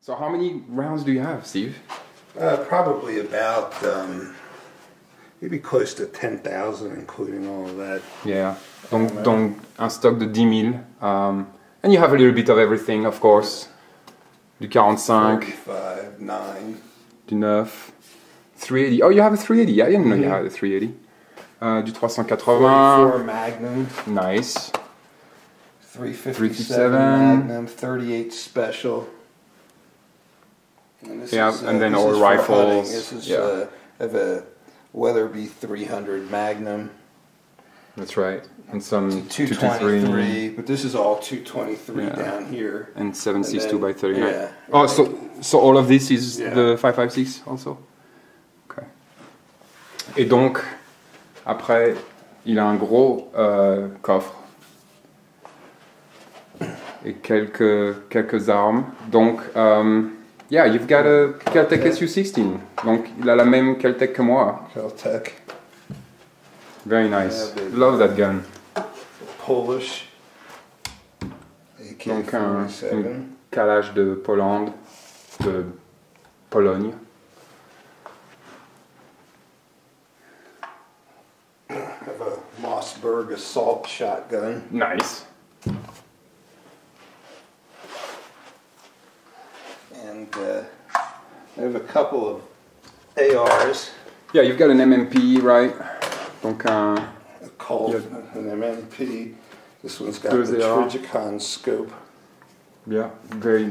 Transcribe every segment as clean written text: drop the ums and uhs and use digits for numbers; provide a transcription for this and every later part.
So how many rounds do you have, Steve? Probably about maybe close to 10,000, including all of that. Yeah. Donc un stock de 10 000. And you have a little bit of everything, of course. Du 45. 45, 9. Du 9. 380. Oh, you have a 380. I didn't know you had a 380. Du 380. 44 Magnum. Nice. 357 Magnum. 38 Special. And and then all rifles. This is I have a Weatherby 300 Magnum. That's right. And some 223, but this is all 223 down here. And 7.62 by 39. Yeah. Oh, so all of this is the 5.56 also? Okay. Et donc, après, il a un gros coffre. Et quelques armes. Donc, yeah, you've got a Kel-Tec SU-16. Donc, il a la même Kel-Tec que moi. Kel-Tec. Very nice. Love that gun. Polish. Donc, un calage de Pologne. De Pologne. I have a Mossberg assault shotgun. Nice. And I have a couple of ARs. Yeah, you've got an MMP, right? Donc a Colt, an MMP. This one's got the Trijicon scope. Yeah, very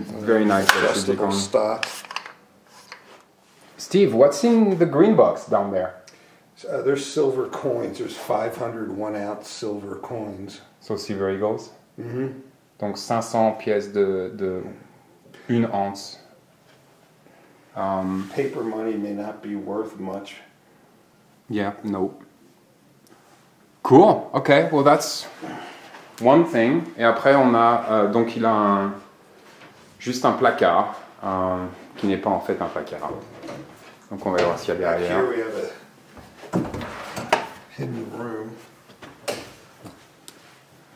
nice. Adjustable stock. Steve, what's in the green box down there? There's silver coins. There's 500 1-ounce silver coins. So Silver Eagles. Donc 500 pièces de 1 once. Paper money may not be worth much. Yeah, no. Cool. Okay, well that's one thing. Et après on a donc il a juste un placard qui n'est pas en fait un placard. Donc on va voir s'il y a derrière. Here we have a hidden room.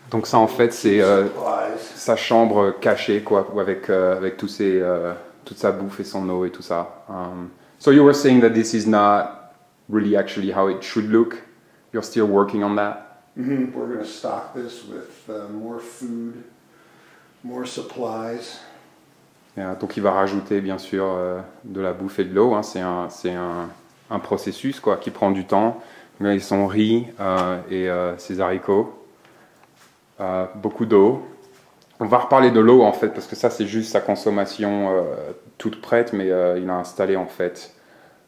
Donc ça en fait c'est sa chambre cachée quoi, avec tous ses toute sa bouffe et son eau et tout ça. So you were saying that this is not really actually how it should look. You're still working on that. We're going to stock this with more food, more supplies. Yeah, donc il va rajouter bien sûr de la bouffe et de l'eau. Hein. C'est un processus quoi qui prend du temps. Là, ils sont riz et ses haricots. Beaucoup d'eau. On va reparler de l'eau en fait parce que ça c'est juste sa consommation toute prête, mais il a installé en fait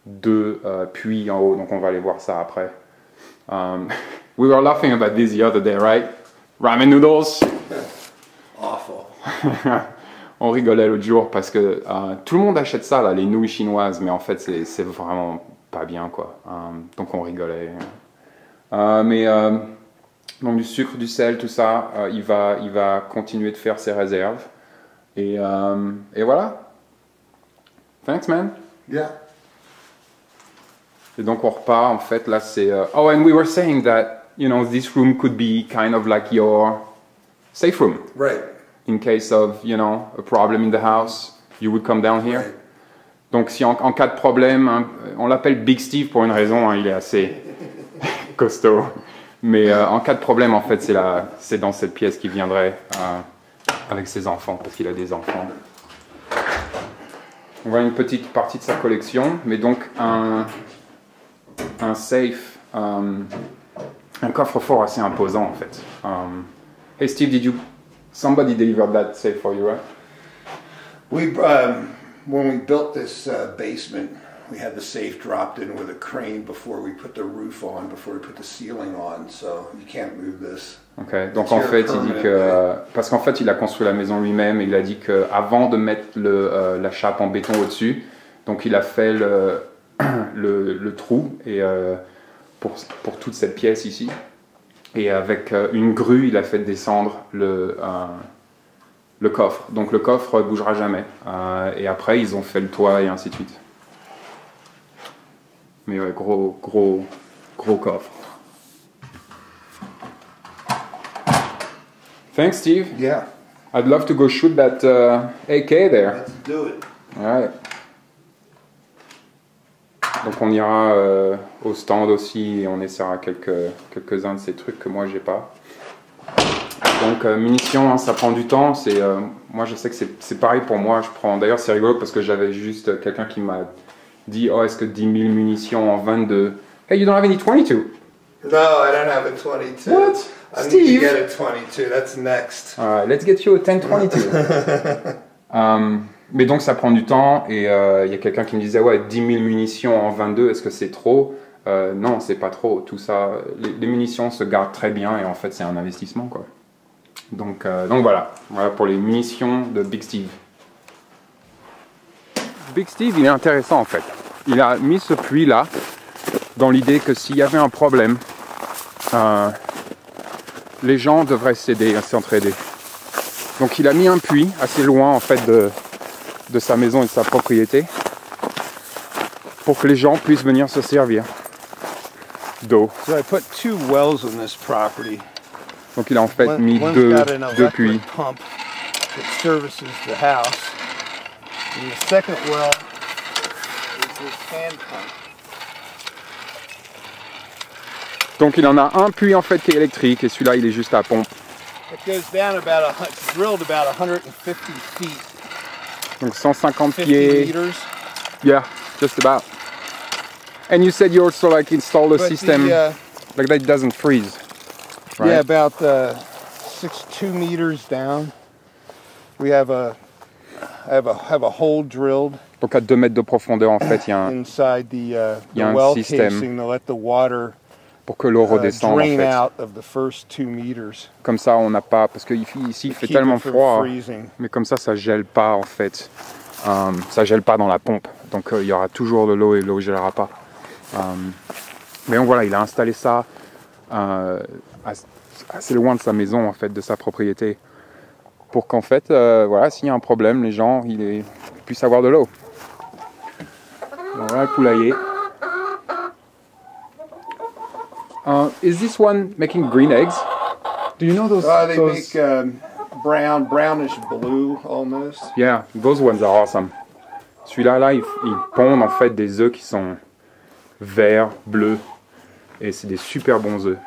2 puits en haut, donc on va aller voir ça après. We were laughing about this the other day, right? Ramen noodles. Awful. On rigolait l'autre jour parce que tout le monde achète ça là, les nouilles chinoises, mais en fait c'est vraiment pas bien quoi. Donc on rigolait. Donc du sucre, du sel, tout ça, il va continuer de faire ses réserves. Et voilà. Thanks, man. Yeah. Et donc on repart, en fait, là c'est... oh, and we were saying that, you know, this room could be kind of like your safe room. Right. In case of, you know, a problem in the house, you would come down here. Right. Donc si en cas de problème, hein, on l'appelle Big Steve pour une raison, hein, il est assez costaud. Mais en cas de problème, en fait, c'est dans cette pièce qu'il viendrait avec ses enfants, parce qu'il a des enfants. On voit une petite partie de sa collection, mais donc un safe, un coffre-fort assez imposant, en fait. Hey Steve, somebody delivered that safe for you, right? When we built this basement, we had the safe dropped in with a crane before we put the roof on, before we put the ceiling on, so you can't move this. Ok, donc en fait, il dit que... Parce qu'en fait, il a construit la maison lui-même, et il a dit qu'avant de mettre la chape en béton au-dessus, donc il a fait le trou et, pour toute cette pièce ici. Et avec une grue, il a fait descendre le coffre. Donc le coffre ne bougera jamais. Et après, ils ont fait le toit et ainsi de suite. Mais ouais, gros coffre. Thanks, Steve. Yeah. I'd love to go shoot that AK there. Let's do it. Ouais. Donc on ira au stand aussi et on essaiera quelques-uns de ces trucs que moi j'ai pas. Donc munitions, hein, ça prend du temps. Moi je sais que c'est pareil pour moi. D'ailleurs c'est rigolo parce que j'avais juste quelqu'un qui m'a dit oh est-ce que 10 000 munitions en 22. Hey, you don't have any 22? No, I don't have a 22. What? I Steve? need to get a 22. That's next. Alright, let's get you a 1022. Mais donc ça prend du temps et il y a quelqu'un qui me disait ouais 10 000 munitions en 22, est-ce que c'est trop? Non, c'est pas trop. Tout ça, les munitions se gardent très bien et en fait c'est un investissement quoi. Donc voilà pour les munitions de Big Steve. Big Steve il est intéressant en fait. Il a mis ce puits là dans l'idée que s'il y avait un problème, les gens devraient s'entraider. Donc il a mis un puits assez loin en fait de sa maison et de sa propriété pour que les gens puissent venir se servir d'eau. So I put 2 wells on this property. Donc il a en fait mis One's deux got an puits. electric pump that services the house. And the second well is this hand pump. Donc il en a un puits en fait qui est électrique et celui-là il est juste à pompe. It goes down it's drilled about 150 feet. Donc 150 50 pieds. meters. Yeah, just about. And you said you also like install a But system like that it doesn't freeze. Right? Yeah, about 2 meters down. We have a hole drilled Donc à 2 mètres de profondeur en fait il y a inside the y a the un well système casing to let the water pour que l'eau redescende en drain fait. out of the first 2 meters. Comme ça on n'a pas, parce que ici il fait Keep tellement it from froid, freezing. mais comme ça gèle pas en fait. Ça gèle pas dans la pompe, donc il y aura toujours de l'eau et l'eau gèlera pas. Mais donc voilà, il a installé ça assez loin de sa maison en fait, de sa propriété, pour qu'en fait, voilà, s'il y a un problème, les gens puissent avoir de l'eau. Voilà le poulailler. Is this one making green eggs? Do you know those? They those... make brownish blue almost. Yeah, those ones are awesome. Celui-là, là, ils pondent en fait des œufs qui sont verts, bleus, et c'est des super bons œufs.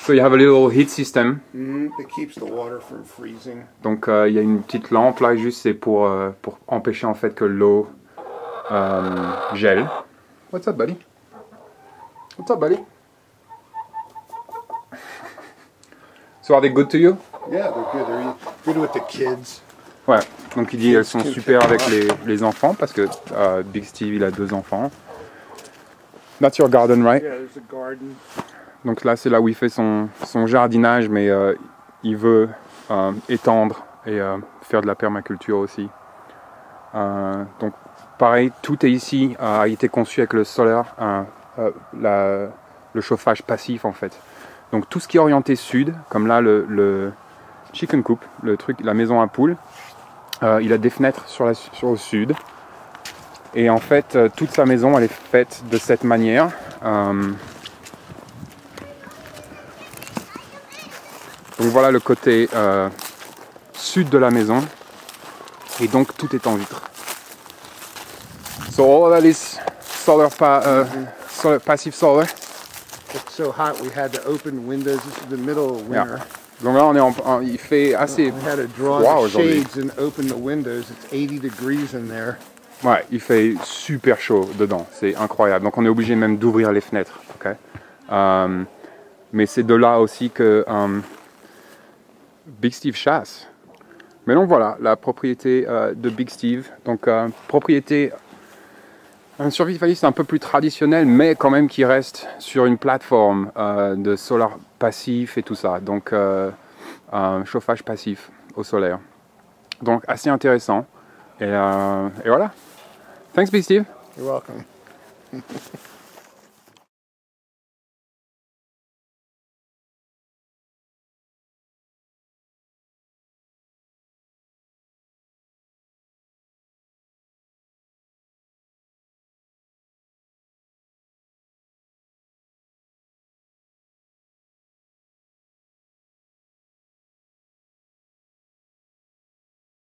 So you have a little heat system. It keeps the water from freezing. Donc il y a une petite lampe là, juste c'est pour empêcher en fait que l'eau gèle. What's up, buddy? What's up, buddy? So are they good to you? Yeah, they're good. They're good with the kids. Ouais, donc il dit elles sont super avec les enfants parce que Big Steve il a 2 enfants. That's your garden, right? Yeah, there's a garden. Donc là c'est là où il fait son jardinage, mais il veut étendre et faire de la permaculture aussi. Donc pareil, tout est ici a été conçu avec le solaire, le chauffage passif en fait. Donc tout ce qui est orienté sud, comme là le chicken coop, la maison à poules, il a des fenêtres sur au sud. Et en fait, toute sa maison, elle est faite de cette manière. Donc voilà le côté sud de la maison. Et donc tout est en vitre. So all of that is passive solar. It's so hot we had to open windows. This is the middle of winter. Yeah. Donc là, il fait assez We had to draw froid the aujourd'hui. shades and open the windows. It's 80 degrees in there. Ouais, il fait super chaud dedans, c'est incroyable. Donc on est obligé même d'ouvrir les fenêtres. Okay? Mais c'est de là aussi que Big Steve chasse. Mais donc voilà, la propriété de Big Steve. Donc propriété, un survivaliste un peu plus traditionnel, mais quand même qui reste sur une plateforme de solar passif et tout ça. Donc chauffage passif au solaire. Donc assez intéressant. Et voilà. Thanks, Big Steve. You're welcome.